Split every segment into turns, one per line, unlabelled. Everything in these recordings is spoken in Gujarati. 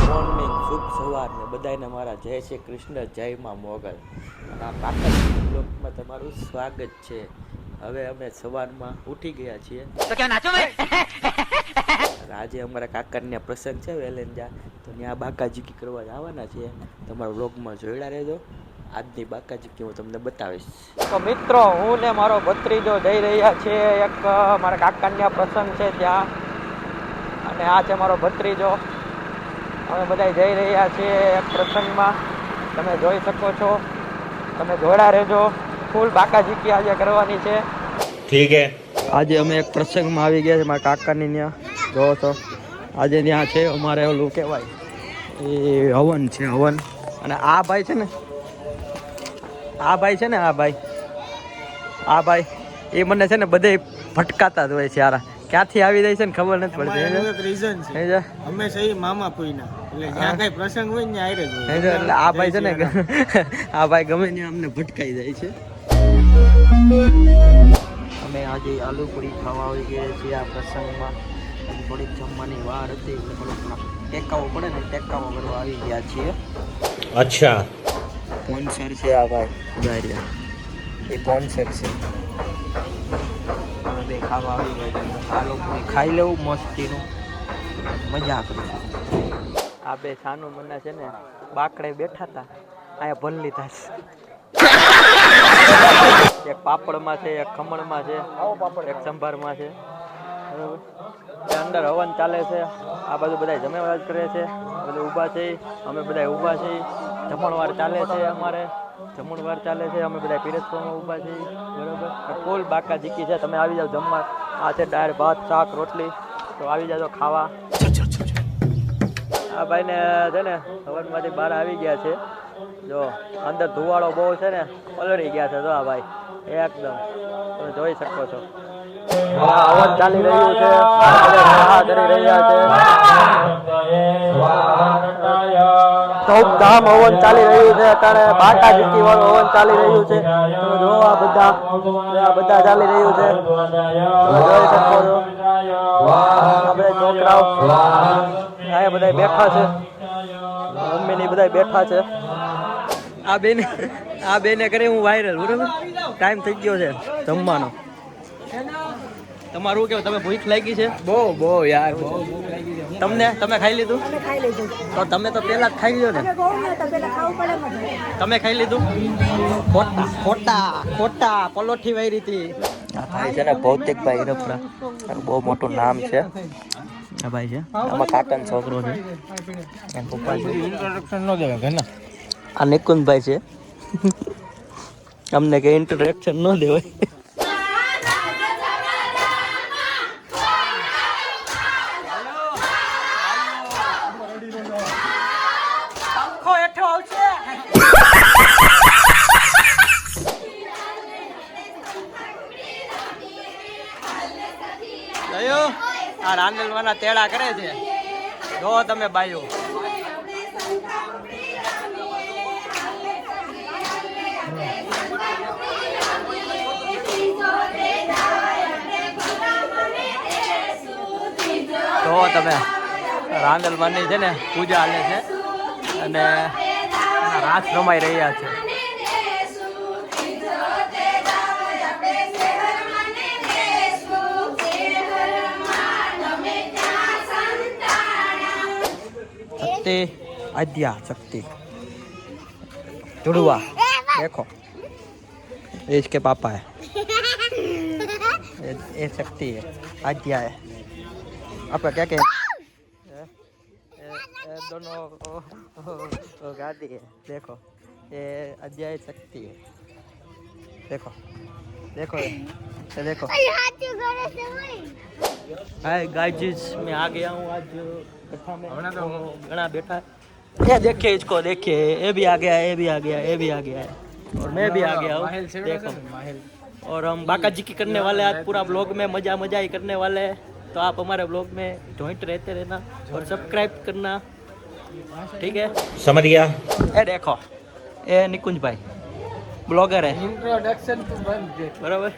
મોર્નિંગ શુભ સવારને બધાને મારા જય શ્રી કૃષ્ણ, જય માં મોગલ. અને આ કાકા બ્લોગમાં તમારું સ્વાગત છે. હવે અમે સવારમાં ઉઠી ગયા છીએ તો ક્યાં નાચો ભાઈ. આજે અમારા કાકાને પ્રસંગ છે વેલેન્જા, તો ત્યાં બાકાજીકી કરવા જવાના છીએ. તમારા બ્લોગમાં જોઈડા રહેજો. આજની બાકાજીકી હું તમને બતાવીશ. તો મિત્રો, હું ને મારો ભત્રીજો જઈ રહ્યા છીએ એક મારા કાકાના પ્રસંગ છે ત્યાં, અને આ છે મારો ભત્રીજો. અમે બધા જઈ રહ્યા છીએ એક પ્રસંગમાં, તમે જોઈ શકો છો. તમે જોડા રહેજો, ફૂલ બાકાજીકી આજે કરવાની છે. ઠીક હે. આજે અમે એક પ્રસંગમાં આવી ગયા છે મારા કાકાની ત્યાં. જોવો તો આજે ત્યાં છે અમારે ઓલું કહેવાય એ હવન છે, હવન. અને આ ભાઈ છે ને, આ ભાઈ એ મને છે ને બધે ભટકાતા જ હોય છે. યાર ક્યાંથી આવી જાય છે ને ખબર નથી પડતી.
એક રીઝન છે, હંમેશા એ મામા પોઈના, એટલે જ્યાં કઈ પ્રસંગ હોય ને આયરે જ હોય.
એટલે આ ભાઈ છે ને આ ભાઈ ગમે ત્યાં અમને ભટકાઈ જાય છે. અમે આજે આલુ પૂરી ખાવા આવી ગયા છીએ આ પ્રસંગમાં. થોડીક જમવાની વાર હતી એટલે થોડોક ટેકાવો પડે ને, ટેકાવો કરવા આવી ગયા છીએ. અચ્છા, સ્પોન્સર છે આ ભાઈ ગારિયા, એ સ્પોન્સર છે. અમે બે ખાવા આવી ગયા છીએ. આલુ પૂરી ખાઈ લેવું મસ્તીનું, મજા કરીશું. આ બે સાનું મને છે ને બાકડે બેઠા હતા, અહીંયા ભરી લીધા છે. એક પાપડમાં છે, એક ખમણમાં છે, એક સંભારમાં છે. બરાબર, અંદર હવન ચાલે છે. આ બાજુ બધા જમણવાર કરે છે, બધા ઊભા છે. અમે બધા ઊભા છીએ. જમણવાર ચાલે છે, અમારે જમણવાર ચાલે છે. અમે બધા પીરસવામાં ઊભા છીએ. બરાબર, ફૂલ બાકાજીકી છે. તમે આવી જાઓ જમવા. આ છે દાળ ભાત શાક રોટલી, તો આવી જાજો ખાવા. આ ભાઈને છે ને હવનમાંથી બહાર આવી ગયા છે. જો અંદર ધુવાળો બહુ છે ને, પલળી ગયા છે. જો આ ભાઈ એકદમ તમે જોઈ શકો છો. હવન ચાલી રહ્યું છે, કરી રહ્યા છે. ધૂમધામ હવન ચાલી રહ્યું છે. અત્યારે બાકાજીકી વાળું હવન ચાલી રહ્યું છે. તમે જો આ બધા ચાલી રહ્યું છે. તમે જોઈ શકો છો. આ બધા છોકરાઓ અહીંયા બધા બેઠા છે, મમ્મીની બધા બેઠા છે. આ બેને કરે હું વાયરલ. બરોબર, ટાઈમ થઈ ગયો છે જમવાનો. તમારું કેવું, તમે ભૂખ લાગી છે? બહુ યાર, તમે ખાઈ લીધું? તો તમે તો પેલા જ ખાઈ લીધો ને. તમે ખાઈ લીધું? ખોટા પલોઠી વાયરી હતી. આ ભાઈ છે ને ભૌતિકભાઈ રફરા, બહુ મોટું નામ છે. આ ભાઈ છે, આમાં કાકાનો છોકરો છે. આ નિકુંજભાઈ છે. અમને કઈ ઇન્ટ્રોડક્શન ન દેવાય. આ રાંદલવાના તેડા કરે છે. જો તમે બાયો, જો તમે રાંદલવાની છે ને પૂજા હાલે છે અને રાસ રમાઈ રહ્યા છે. शक्ति आद्या शक्ति जुड़वा देखो, ये इसके पापा है, ये शक्ति है, आद्या है. आपका क्या कहना है? ये दोनों गादी है. देखो ये आद्या है, शक्ति है. देखो देखो ये देखो. हाय गाइस, मैं आ गया हूँ आज कथा में. घना बैठा ये देखिए, इसको देखिए, ये भी आ गया है, ये भी आ गया है, ये भी आ गया है, और मैं भी आ गया हूँ. देखो, और हम बाकाजीकी करने वाले आज पूरा ब्लॉग में मजा ही करने वाले हैं. तो आप हमारे ब्लॉग में जॉइंट रहते रहना और सब्सक्राइब करना. ठीक है, समझ गया. ये देखो, ये निकुंज भाई ब्लॉगर है.
इंट्रोडक्शन तो बंद,
बराबर.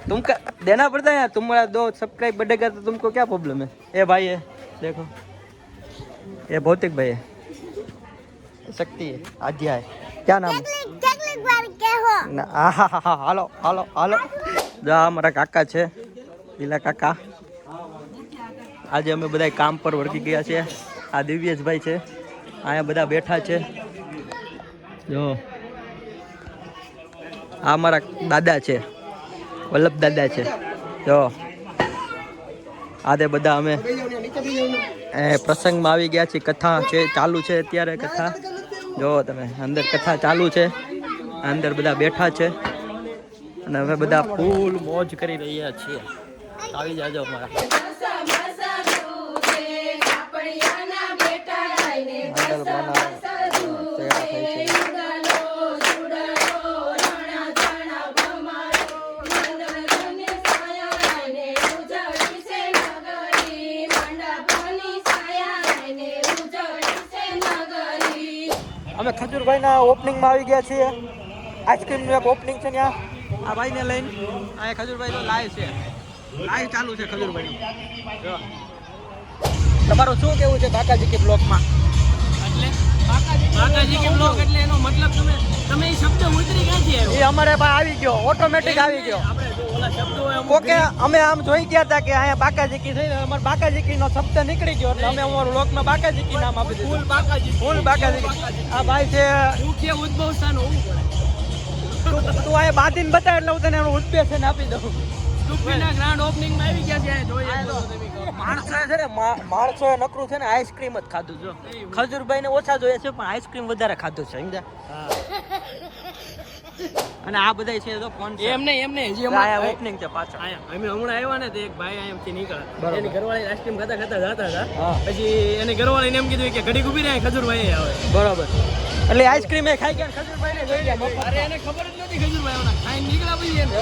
तुमका देना पड़ता है यार, तुम्हारा 2 सब्सक्राइब बढ़ेगा तो तुमको क्या प्रॉब्लम है. ये भाई है, देखो ये भौतिक भाई है, शक्ति है, आध्या है, क्या नाम है? હાલો હાલો હાલો જા અમારા કાકા છે લીલા કાકા. આજે અમે બધા કામ પર વળગી ગયા છે. આ દિવ્યેશભાઈ છે, અહીંયા બધા બેઠા છે. જો આ અમારા દાદા છે, વલ્લભ દાદા છે. જો આ તે બધા અમે પ્રસંગમાં આવી ગયા છીએ. કથા છે, ચાલુ છે અત્યારે કથા. જો તમે અંદર કથા ચાલુ છે, અંદર બધા બેઠા છે અને અમે બધા ફૂલ મોજ કરી રહ્યા છીએ. આવી જાજો અમારા. અમે ખજૂરભાઈના ઓપનિંગમાં આવી ગયા છીએ. આઈસ્ક્રીમનું એક ઓપનિંગ છે ત્યાં. આ ભાઈને લઈને અહીંયા ખજૂરભાઈ તો લાઈવ છે, લાઈવ ચાલુ છે ખજૂરભાઈનું. તમારું શું કેવું છે કાકાજી કે બ્લોકમાં?
એટલે કાકાજી કે બ્લોગ એટલે એનો મતલબ તમે એ શબ્દ ઉતરી ક્યાંથી આવ્યો?
એ અમારે પાસે આવી ગયો, ઓટોમેટિક આવી ગયો.
આપણે જો ઓલા શબ્દો હોય
કોકે અમે આમ જોઈ ગયા હતા કે અહીંયા બાકાજીકી થઈને અમારે બાકાજીકીનો શબ્દ નીકળી ગયો એટલે અમે અમારું લોકમાં બાકાજીકી નામ આપી દીધું.
ફૂલ બાકાજી,
ફૂલ બાકાજીકી. આ ભાઈ છે,
મુખ્ય ઉદ્ભવ સ્થાન હોવું પડે.
તું અહીંયા બાંધીને બતાવ એટલે હું તને એનું ઉદ્દેશન આપી દઉં.
ટુપીના ગ્રાન્ડ ઓપનિંગમાં આવી ગયા છે. જોઈએ
માણસો છે ને, માણસો નકરું છે ને આઈસ્ક્રીમ જ ખાધું. જો ખજૂરભાઈ ને ઓછા જોઈએ છે પણ આઈસ્ક્રીમ વધારે ખાધું છે સમજ્યા. અને આ બધા છે તો ફોન છે
એમને હજી
અમારા ઓપનિંગ છે પાછળ.
અમે હમણાં આવ્યા ને તો એક ભાઈ અહીંયાથી નીકળ્યા.
બરાબર.
એની ઘરવાળી આઈસ્ક્રીમ ખાતા ખાતા જતા હતા.
હા.
પછી એની ઘરવાળીને એમ કીધું કે ઘડીક ઊભી રહે, ખજૂરભાઈ આવે.
બરોબર. એટલે આઈસ્ક્રીમ એ ખાઈ ગયા ખજૂરભાઈ ને જોઈ ગયા.
અરે એને ખબર જ નથી ખજૂરભાઈ આવવાના. ખાઈને નીકળ્યા પછી એને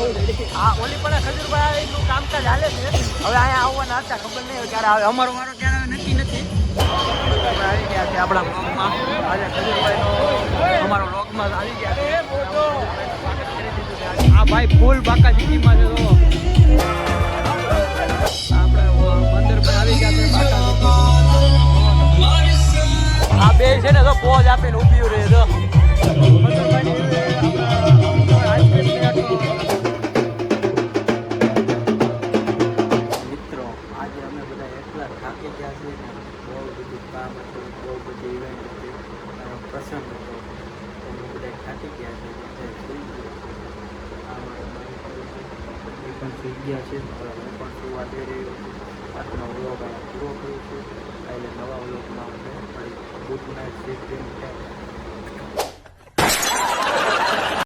હા ઓલી પણ ખજૂરભાઈ નું કામકાજ હાલે છે. હવે અહીંયા આવવાના હતા, ખબર નહીં ક્યારે આવે. અમારો વારો ક્યારે આવે નક્કી નથી. આવી ગયા છે આપણા બ્લોગમાં. આજે ખજૂરભાઈનો અમારો બ્લોગમાં આવી ગયા છે. આ ભાઈ ફૂલ બાકાજીકીમાં છે. તો આપણે મંદિર પર આવી ગયા છે બાકાજીકી. આ બે છે ને તો પોઝ આપીને ઊભી રહે તો મિત્રો. આજે અમે બધા એટલા થાકી ગયા છીએ ને, બહુ બધું કામ હતું, બહુ બધી ઇવેન્ટ હતી, પ્રસંગ હતો, અમે બધા થાકી ગયા છે. પણ સુઈ ગયા છે. હું પણ સુવા જઈ રહ્યો છું. આજનો વ્લોગ પૂરો કરું છું. એટલે નવા વ્લોગમાં ગુડ નાઇટ.